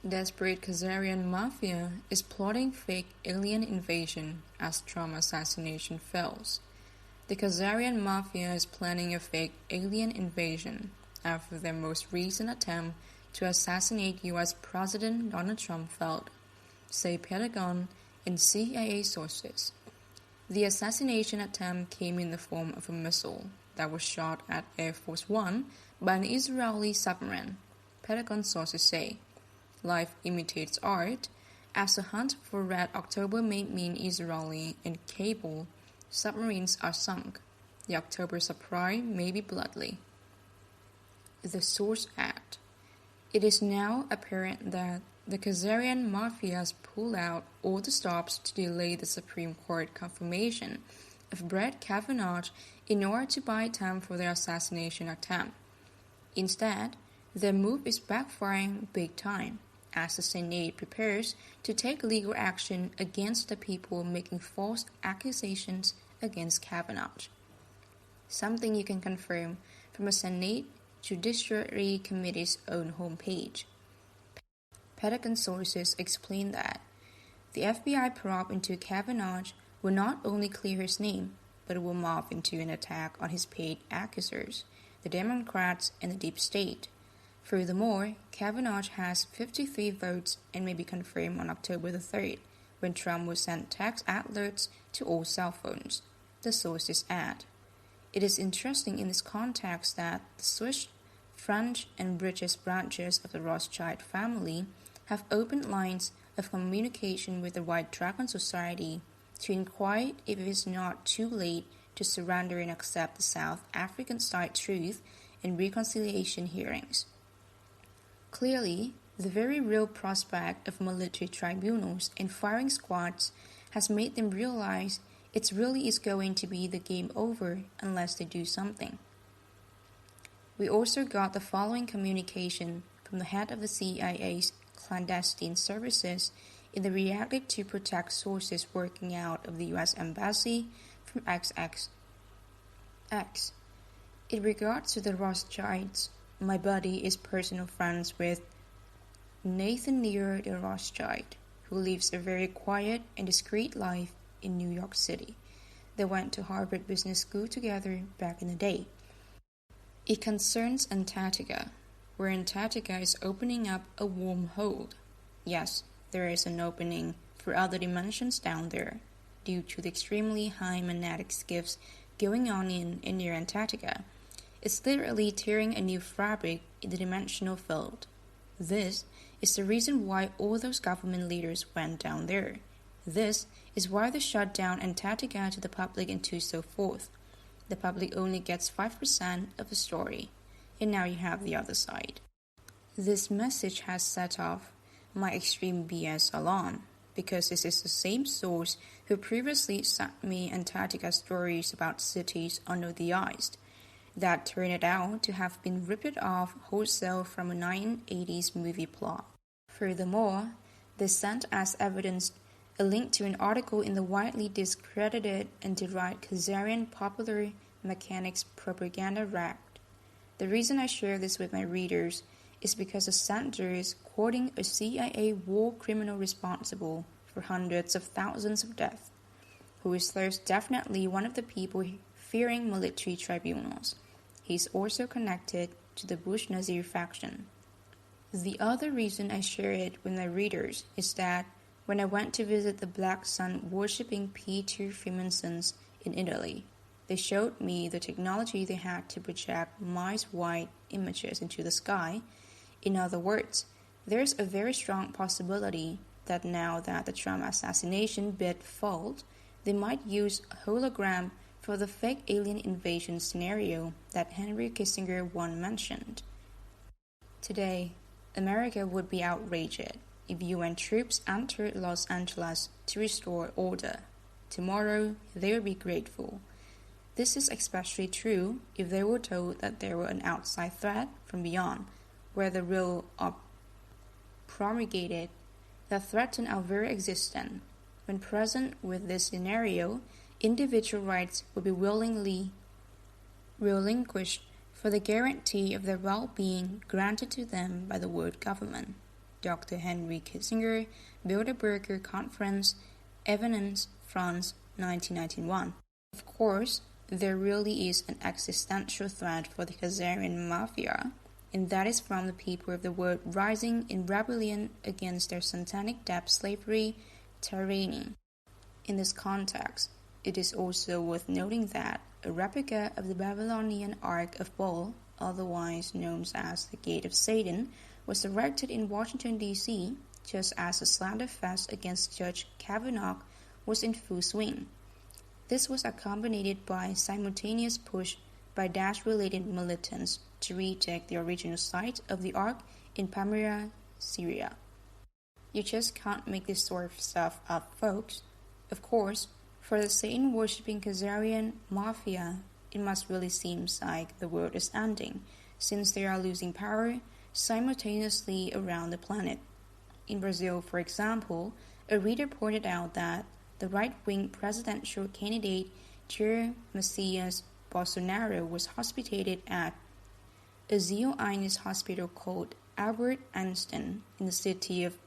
Desperate Khazarian mafia is plotting fake alien invasion as Trump assassination fails. The Khazarian mafia is planning a fake alien invasion after their most recent attempt to assassinate U.S. President Donald Trump failed, say Pentagon and CIA sources. The assassination attempt came in the form of a missile that was shot at Air Force One by an Israeli submarine, Pentagon sources say. Life imitates art, as the hunt for Red October may mean Israeli and Kabul submarines are sunk. The October surprise may be bloody. The source adds, it is now apparent that the Khazarian mafias pulled out all the stops to delay the Supreme Court confirmation of Brett Kavanaugh in order to buy time for their assassination attempt. Instead, their move is backfiring big time, as the Senate prepares to take legal action against the people making false accusations against Kavanaugh. Something you can confirm from a Senate Judiciary Committee's own homepage. Pentagon sources explain that the FBI probe into Kavanaugh will not only clear his name, but it will morph into an attack on his paid accusers, the Democrats and the deep state. Furthermore, Kavanaugh has 53 votes and may be confirmed on October the 3rd, when Trump will send text alerts to all cell phones, the sources add. It is interesting in this context that the Swiss, French, and British branches of the Rothschild family have opened lines of communication with the White Dragon Society to inquire if it is not too late to surrender and accept the South African-style truth and reconciliation hearings. Clearly, the very real prospect of military tribunals and firing squads has made them realize it really is going to be the game over unless they do something. We also got the following communication from the head of the CIA's clandestine services in the Reacted to Protect sources working out of the U.S. Embassy from XX. In regards to the Rothschilds, my buddy is personal friends with Nathaniel de Rothschild, who lives a very quiet and discreet life in New York City. They went to Harvard Business School together back in the day. It concerns Antarctica, where Antarctica is opening up a wormhole. Yes, there is an opening for other dimensions down there, due to the extremely high magnetic shifts going on in and near Antarctica. It's literally tearing a new fabric in the dimensional field. This is the reason why all those government leaders went down there. This is why they shut down Antarctica to the public and so forth. The public only gets 5% of the story. And now you have the other side. This message has set off my extreme BS alarm, because this is the same source who previously sent me Antarctica stories about cities under the ice that turned out to have been ripped off wholesale from a 1980s movie plot. Furthermore, they sent as evidence a link to an article in the widely discredited and derided Khazarian Popular Mechanics propaganda rag. The reason I share this with my readers is because the sender is quoting a CIA war criminal responsible for hundreds of thousands of deaths, who is thus definitely one of the people fearing military tribunals. He is also connected to the Bush-Nazir faction. The other reason I share it with my readers is that when I went to visit the Black Sun worshipping Peter Freemasons in Italy, they showed me the technology they had to project mice-white images into the sky. In other words, there's a very strong possibility that now that the Trump assassination bid failed, they might use a hologram for the fake alien invasion scenario that Henry Kissinger once mentioned. Today, America would be outraged if UN troops entered Los Angeles to restore order. Tomorrow, they will be grateful. This is especially true if they were told that there were an outside threat from beyond, where the real are promulgated that threaten our very existence. When present with this scenario, individual rights will be willingly relinquished for the guarantee of their well-being granted to them by the world government. Dr. Henry Kissinger, Bilderberger Conference, Evidence, France, 1991. Of course, there really is an existential threat for the Khazarian mafia, and that is from the people of the world rising in rebellion against their satanic debt slavery tyranny. In this context, it is also worth noting that a replica of the Babylonian Ark of Baal, otherwise known as the Gate of Satan, was erected in Washington, D.C., just as the slander fest against Judge Kavanaugh was in full swing. This was accompanied by a simultaneous push by Daesh-related militants to retake the original site of the Ark in Palmyra, Syria. You just can't make this sort of stuff up, folks. Of course, for the Satan-worshipping Khazarian mafia, it must really seem like the world is ending, since they are losing power simultaneously around the planet. In Brazil, for example, a reader pointed out that the right-wing presidential candidate Jair Messias Bolsonaro was hospitated at a Zionist hospital called Albert Einstein in the city of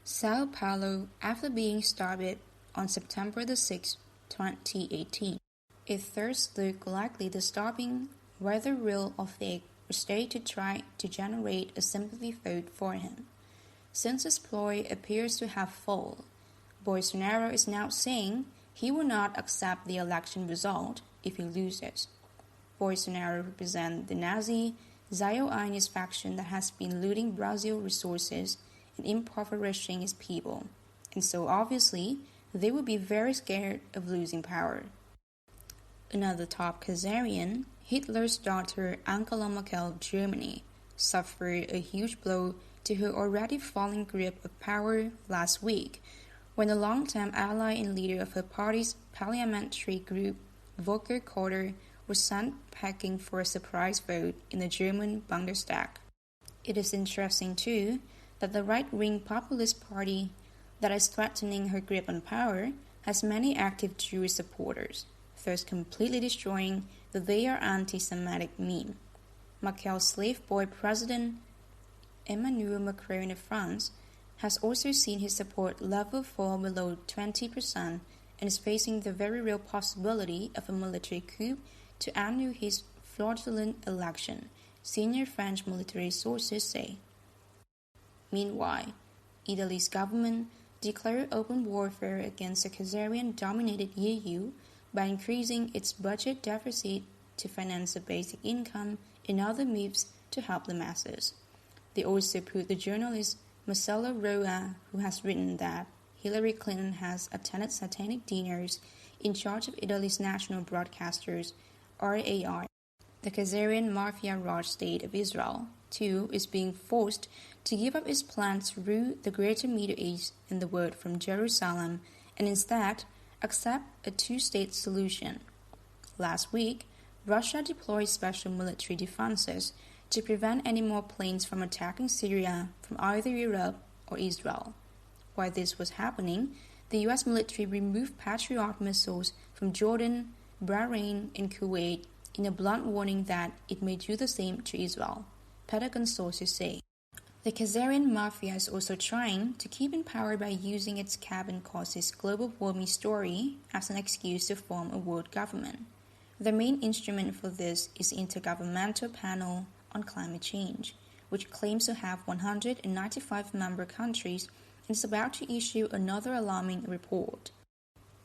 Sao Paulo after being stabbed on September 6, 2018. It thus looked likely the stabbing, whether real or fake, was staged to try to generate a sympathy vote for him. Since his ploy appears to have failed, Bolsonaro is now saying he will not accept the election result if he loses. Bolsonaro represents the Nazi Zionist faction that has been looting Brazil resources and impoverishing its people, and so obviously they would be very scared of losing power. Another top Khazarian, Hitler's daughter Angela Merkel of Germany, suffered a huge blow to her already falling grip of power last week when the longtime ally and leader of her party's parliamentary group, Volker Kotter, was sent packing for a surprise vote in the German Bundestag. It is interesting, too, that the right-wing populist party that is threatening her grip on power has many active Jewish supporters, thus completely destroying the "they are anti-Semitic" meme. Merkel's slave boy president Emmanuel Macron of France has also seen his support level fall below 20% and is facing the very real possibility of a military coup to undo his fraudulent election, senior French military sources say. Meanwhile, Italy's government declared open warfare against the Khazarian-dominated EU by increasing its budget deficit to finance the basic income and other moves to help the masses. They also put the journalist Marcelo Roa, who has written that Hillary Clinton has attended satanic dinners, in charge of Italy's national broadcasters, RAI. The Khazarian mafia-ruled state of Israel, too, is being forced to give up its plans to rule the greater Middle East and the world from Jerusalem and instead accept a two-state solution. Last week, Russia deployed special military defenses to prevent any more planes from attacking Syria from either Europe or Israel. While this was happening, the U.S. military removed Patriot missiles from Jordan, Bahrain, and Kuwait in a blunt warning that it may do the same to Israel, Pentagon sources say. The Khazarian mafia is also trying to keep in power by using its cabin causes global warming story as an excuse to form a world government. The main instrument for this is the Intergovernmental Panel on Climate Change, which claims to have 195 member countries and is about to issue another alarming report.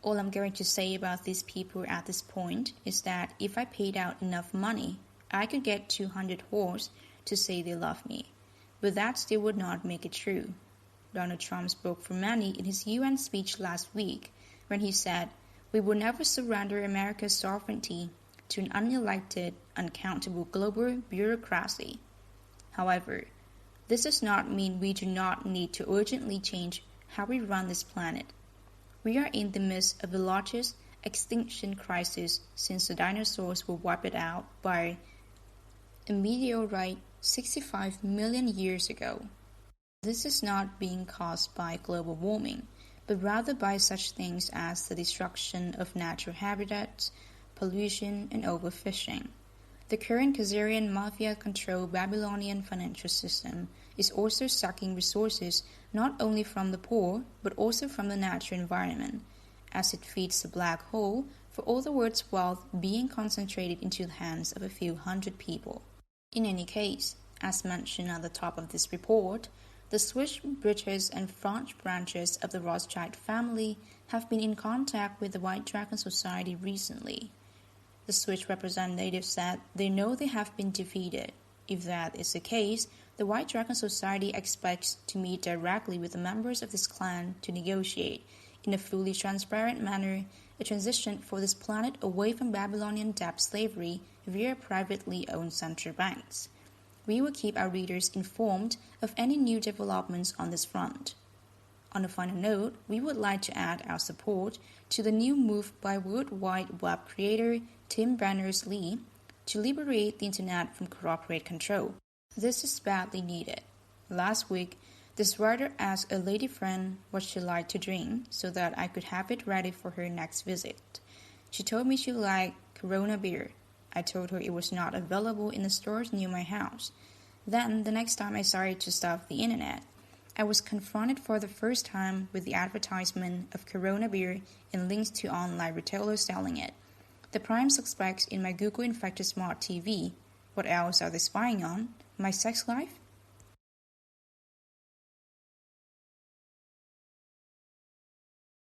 All I'm going to say about these people at this point is that if I paid out enough money, I could get 200 whores to say they love me. But that still would not make it true. Donald Trump spoke for many in his UN speech last week when he said, "We will never surrender America's sovereignty to an unelected, uncountable global bureaucracy." However, this does not mean we do not need to urgently change how we run this planet. We are in the midst of the largest extinction crisis since the dinosaurs were wiped out by a meteorite 65 million years ago. This is not being caused by global warming, but rather by such things as the destruction of natural habitats, pollution, and overfishing. The current Khazarian mafia-controlled Babylonian financial system is also sucking resources not only from the poor but also from the natural environment, as it feeds a black hole for all the world's wealth being concentrated into the hands of a few hundred people. In any case, as mentioned at the top of this report, the Swiss, British, and French branches of the Rothschild family have been in contact with the White Dragon Society recently. The Swiss representative said they know they have been defeated. If that is the case, the White Dragon Society expects to meet directly with the members of this clan to negotiate, in a fully transparent manner, a transition for this planet away from Babylonian debt slavery via privately owned central banks. We will keep our readers informed of any new developments on this front. On a final note, we would like to add our support to the new move by World Wide Web creator Tim Berners-Lee to liberate the Internet from corporate control. This is badly needed. Last week, this writer asked a lady friend what she liked to drink so that I could have it ready for her next visit. She told me she liked Corona beer. I told her it was not available in the stores near my house. Then, the next time I started to surf the internet, I was confronted for the first time with the advertisement of Corona beer and links to online retailers selling it. The prime suspects in my Google infected smart TV. What else are they spying on? My sex life?